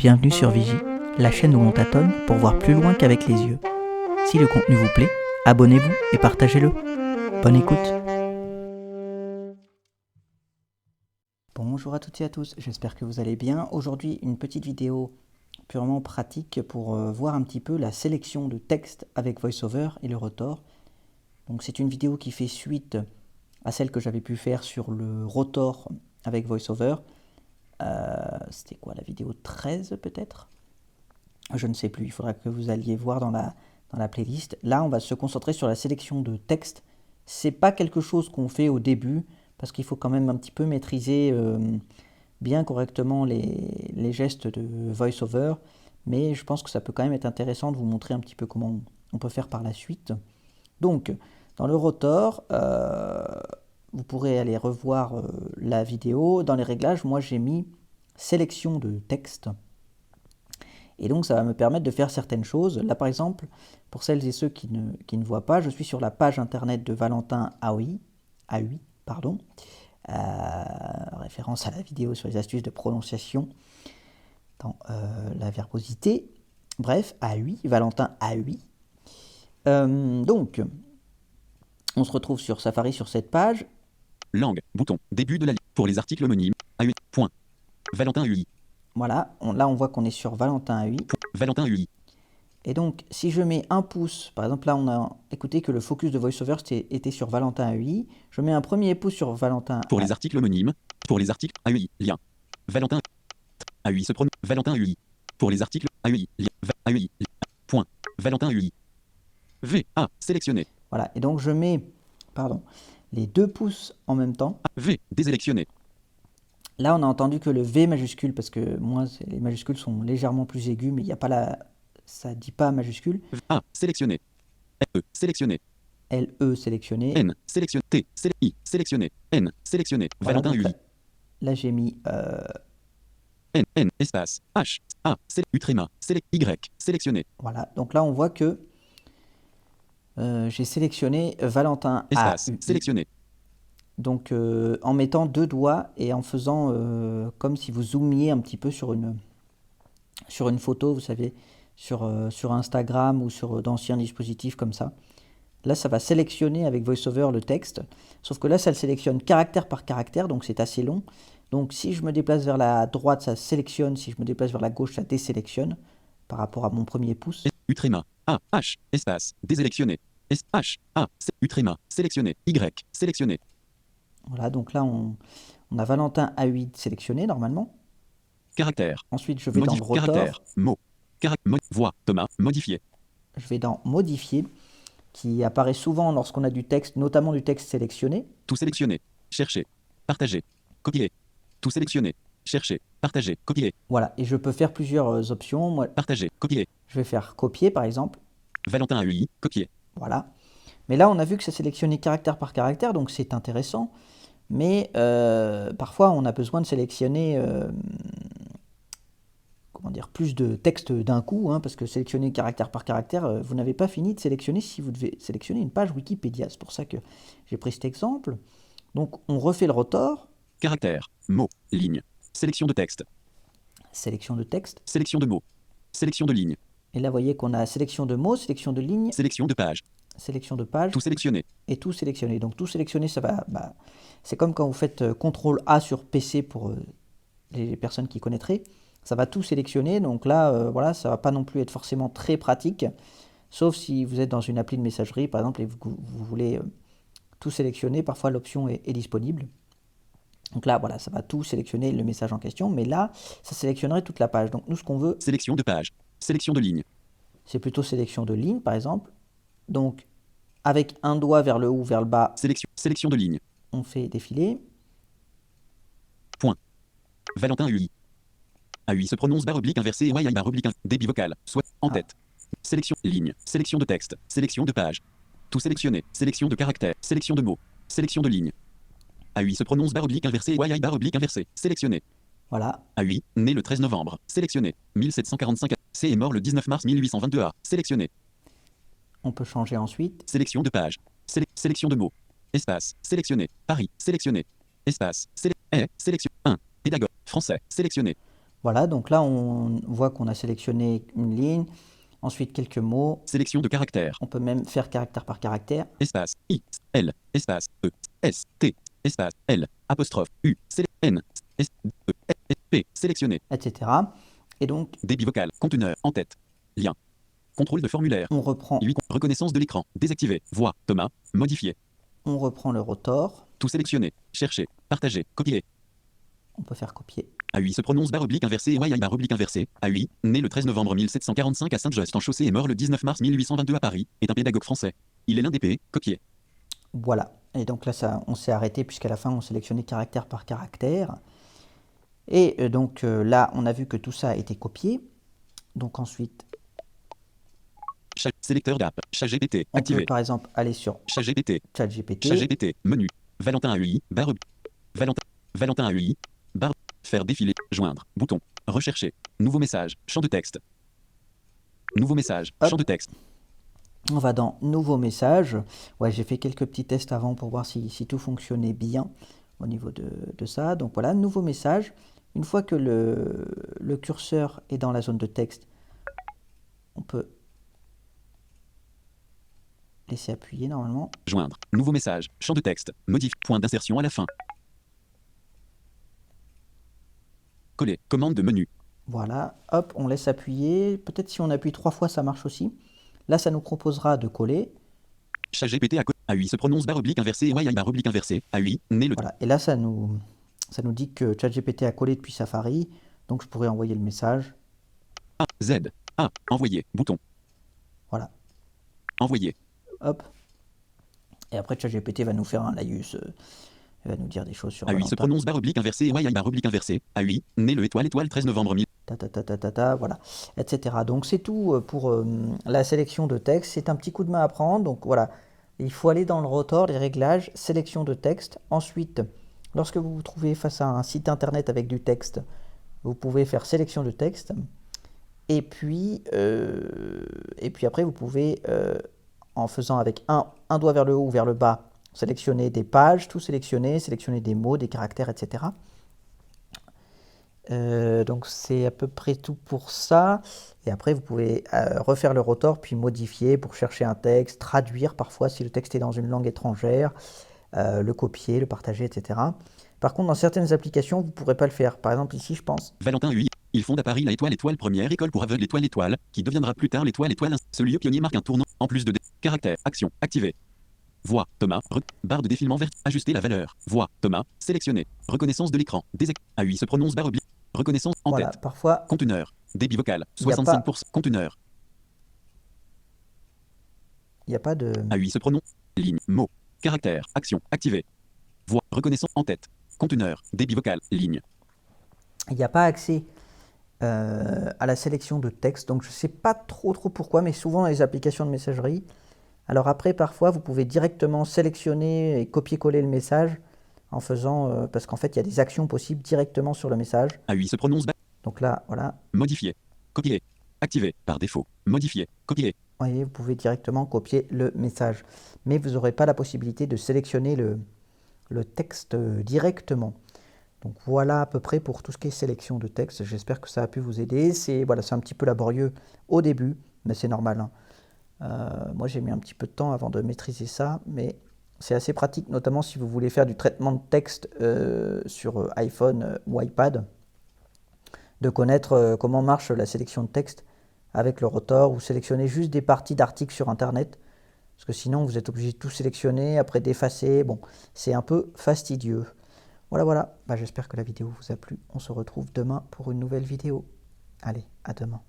Bienvenue sur Vigie, la chaîne où on tâtonne pour voir plus loin qu'avec les yeux. Si le contenu vous plaît, abonnez-vous et partagez-le. Bonne écoute. Bonjour à toutes et à tous, j'espère que vous allez bien. Aujourd'hui, une petite vidéo purement pratique pour voir un petit peu la sélection de texte avec VoiceOver et le rotor. Donc c'est une vidéo qui fait suite à celle que j'avais pu faire sur le rotor avec VoiceOver. C'était quoi, la vidéo 13 peut-être? Je ne sais plus, il faudra que vous alliez voir dans la playlist. Là, on va se concentrer sur la sélection de texte. C'est pas quelque chose qu'on fait au début, parce qu'il faut quand même un petit peu maîtriser bien correctement les gestes de VoiceOver, mais je pense que ça peut quand même être intéressant de vous montrer un petit peu comment on peut faire par la suite. Donc, dans le rotor, vous pourrez aller revoir la vidéo. Dans les réglages, moi j'ai mis sélection de texte. Et donc ça va me permettre de faire certaines choses. Là par exemple, pour celles et ceux qui ne voient pas, je suis sur la page internet de Valentin Aoui, référence à la vidéo sur les astuces de prononciation dans la verbosité. Bref, Aoui, Valentin Aoui. Donc, on se retrouve sur Safari sur cette page. Langue, bouton, début de la liste. Pour les articles homonymes, AUI, point. Valentin UI. Voilà, là on voit qu'on est sur Valentin UI. Valentin UI. Et donc, si je mets un pouce, par exemple là on a écouté que le focus de VoiceOver était sur Valentin UI, je mets un premier pouce sur Valentin. Pour les articles homonymes, pour les articles AUI, lien. Valentin AUI se prononce. Valentin UI. Pour les articles AUI, lien. AUI, point. Valentin UI. VA, sélectionné. Voilà, et donc je mets, les deux pouces en même temps. V, désélectionné. Là, on a entendu que le V majuscule, parce que moi, les majuscules sont légèrement plus aigus, mais il n'y a pas ça dit pas majuscule. A, sélectionné. LE, sélectionné. LE, sélectionné. N, sélectionné. T, I, sélectionné. N, sélectionné. Voilà, Valentin UI. Là, j'ai mis N, espace, H, A, Utréma, Y, sélectionné. Voilà, donc là, on voit que j'ai sélectionné Valentin espace, AUI. sélectionné. Donc, en mettant deux doigts et en faisant comme si vous zoomiez un petit peu sur une photo, vous savez, sur Instagram ou sur d'anciens dispositifs comme ça. Là, ça va sélectionner avec VoiceOver le texte, sauf que là, ça le sélectionne caractère par caractère, donc c'est assez long. Donc, si je me déplace vers la droite, ça sélectionne, si je me déplace vers la gauche, ça désélectionne par rapport à mon premier pouce. Utréma, A, H, espace, désélectionné. H, A, Utréma, sélectionné. Y, sélectionné. Voilà, donc là, on a Valentin A8 sélectionné normalement. Caractère. Ensuite, je vais dans le rotor. Caractère, mot. Voix, Thomas, modifié. Je vais dans modifier, qui apparaît souvent lorsqu'on a du texte, notamment du texte sélectionné. Tout sélectionné. Chercher. Partager. Copier. Tout sélectionné. Chercher. Partager. Copier. Voilà, et je peux faire plusieurs options. Moi, partager. Copier. Je vais faire copier par exemple. Valentin AUI, copier. Voilà. Mais là, on a vu que c'est sélectionné caractère par caractère, donc c'est intéressant. Mais parfois, on a besoin de sélectionner plus de texte d'un coup, parce que sélectionner caractère par caractère, vous n'avez pas fini de sélectionner si vous devez sélectionner une page Wikipédia. C'est pour ça que j'ai pris cet exemple. Donc, on refait le rotor. Caractère, mot, ligne, sélection de texte. Sélection de texte. Sélection de mots. Sélection de ligne. Et là, vous voyez qu'on a sélection de mots, sélection de ligne. Sélection de page. Sélection de page. Tout sélectionné. Et tout sélectionné. Donc tout sélectionné, ça va. C'est comme quand vous faites CTRL A sur PC pour les personnes qui connaîtraient. Ça va tout sélectionner. Donc là, voilà, ça va pas non plus être forcément très pratique. Sauf si vous êtes dans une appli de messagerie, par exemple, et vous voulez tout sélectionner. Parfois, l'option est disponible. Donc là, voilà, ça va tout sélectionner le message en question. Mais là, ça sélectionnerait toute la page. Donc nous, ce qu'on veut. Sélection de page. Sélection de ligne. C'est plutôt sélection de ligne, par exemple. Donc, avec un doigt vers le haut, vers le bas. Sélection de ligne. On fait défiler. Point. Valentin UI. AUI se prononce barre oblique inversée et YI barre oblique débit vocal, soit en tête. Sélection, ligne, sélection de texte, sélection de page. Tout sélectionné, sélection de caractères, sélection de mots, sélection de ligne. AUI se prononce barre oblique inversée et YI barre oblique inversée, sélectionné. Voilà. AUI, né le 13 novembre, sélectionné, 1745, C est mort le 19 mars 1822 A, sélectionné. On peut changer ensuite. Sélection de page, sélection de mots, espace, sélectionné, Paris, sélectionné, espace, sélection 1, pédagogue, français, sélectionné. Voilà, donc là on voit qu'on a sélectionné une ligne, ensuite quelques mots. Sélection de caractères. On peut même faire caractère par caractère. Espace I, L, espace E, S, T, espace L, apostrophe U, N, S, E, S, P, sélectionné. Etc. Et donc, Débit vocal, conteneur, en tête. Lien. Contrôle de formulaire. on reprend 8. Reconnaissance de l'écran. Désactivé. Voix. Thomas. Modifié. le rotor. Tout sélectionné. Chercher. Partager. Copier. On peut faire copier. AUI se prononce barre oblique inversée et YI barre oblique inversée. AUI, né le 13 novembre 1745 à Saint-Just-en-Chaussée et mort le 19 mars 1822 à Paris, est un pédagogue français. Il est l'un des P. Copier. Voilà. Et donc là, ça, on s'est arrêté puisqu'à la fin, on sélectionnait caractère par caractère. Et donc là, on a vu que tout ça a été copié. Donc ensuite, Sélecteur d'app. ChatGPT. on Activé. peut par exemple aller sur ChatGPT. ChatGPT. ChatGPT. Menu. Valentin AUI. Barre. Valentin AUI. Barre. Faire défiler. Joindre. Bouton. Rechercher. Nouveau message. Champ de texte. Nouveau message. Hop. Champ de texte. On va dans Nouveau message. Ouais, j'ai fait quelques petits tests avant pour voir si tout fonctionnait bien au niveau de ça. Donc voilà, Nouveau message. Une fois que le curseur est dans la zone de texte, on peut laisser appuyer normalement. Joindre. Nouveau message. Champ de texte. Modifie. Point d'insertion à la fin. Coller. Commande de menu. Voilà, hop, on laisse appuyer. Peut-être si on appuie 3 fois, ça marche aussi. Là, ça nous proposera de coller. ChatGPT AUI se prononce barre oblique inversée et YI barre oblique inversée. AUI, né le... Voilà, et là, ça nous dit que ChatGPT a collé depuis Safari. Donc, je pourrais envoyer le message. A, Z, A, envoyer, bouton. Voilà. Envoyer. Hop. Et après, ChatGPT va nous faire un laïus. Il va nous dire des choses sur AUI Valentin. se prononce barre oblique inversée et YI barre oblique inversée. AUI, né le étoile 13 novembre 1000. Voilà, etc. Donc, c'est tout pour la sélection de texte. C'est un petit coup de main à prendre. Donc, voilà. Il faut aller dans le rotor, les réglages, sélection de texte. Ensuite, lorsque vous vous trouvez face à un site internet avec du texte, vous pouvez faire sélection de texte. Et puis après, vous pouvez, en faisant avec un doigt vers le haut ou vers le bas, sélectionner des pages, tout sélectionner, sélectionner des mots, des caractères, etc. Donc c'est à peu près tout pour ça. Et après, vous pouvez refaire le rotor, puis modifier pour chercher un texte, traduire parfois si le texte est dans une langue étrangère, le copier, le partager, etc. Par contre, dans certaines applications, vous ne pourrez pas le faire. Par exemple, ici, je pense. Valentin UI. Il fonde à Paris la étoile première école pour aveugles étoile, qui deviendra plus tard l'étoile. Ce lieu pionnier marque un tournant. En plus de caractères, action, activé. Voix, Thomas, barre de défilement verte, ajuster la valeur. Voix, Thomas, sélectionner. Reconnaissance de l'écran, AUI se prononce barre oblique. Reconnaissance en Voilà, tête. parfois, Conteneur, débit vocal, y a 65%. Conteneur, il n'y a pas de... AUI se prononce. Ligne, mot, caractère, action, activé. Voix, reconnaissance en tête. Conteneur, débit vocal, ligne. Il n'y a pas accès à la sélection de texte, donc je ne sais pas trop pourquoi, mais souvent dans les applications de messagerie. Alors après, parfois, vous pouvez directement sélectionner et copier-coller le message en faisant, parce qu'en fait, il y a des actions possibles directement sur le message. AUI se prononce. Donc là, voilà. Modifier, copier, activer, par défaut. Modifier, copier. Vous voyez, vous pouvez directement copier le message. Mais vous n'aurez pas la possibilité de sélectionner le texte directement. Donc voilà à peu près pour tout ce qui est sélection de texte. J'espère que ça a pu vous aider. C'est un petit peu laborieux au début, mais c'est normal, hein. Moi j'ai mis un petit peu de temps avant de maîtriser ça, mais c'est assez pratique, notamment si vous voulez faire du traitement de texte sur iPhone ou iPad, de connaître comment marche la sélection de texte avec le rotor, ou sélectionner juste des parties d'articles sur Internet, parce que sinon vous êtes obligé de tout sélectionner, après d'effacer. Bon, c'est un peu fastidieux. Voilà. J'espère que la vidéo vous a plu. On se retrouve demain pour une nouvelle vidéo. Allez, à demain.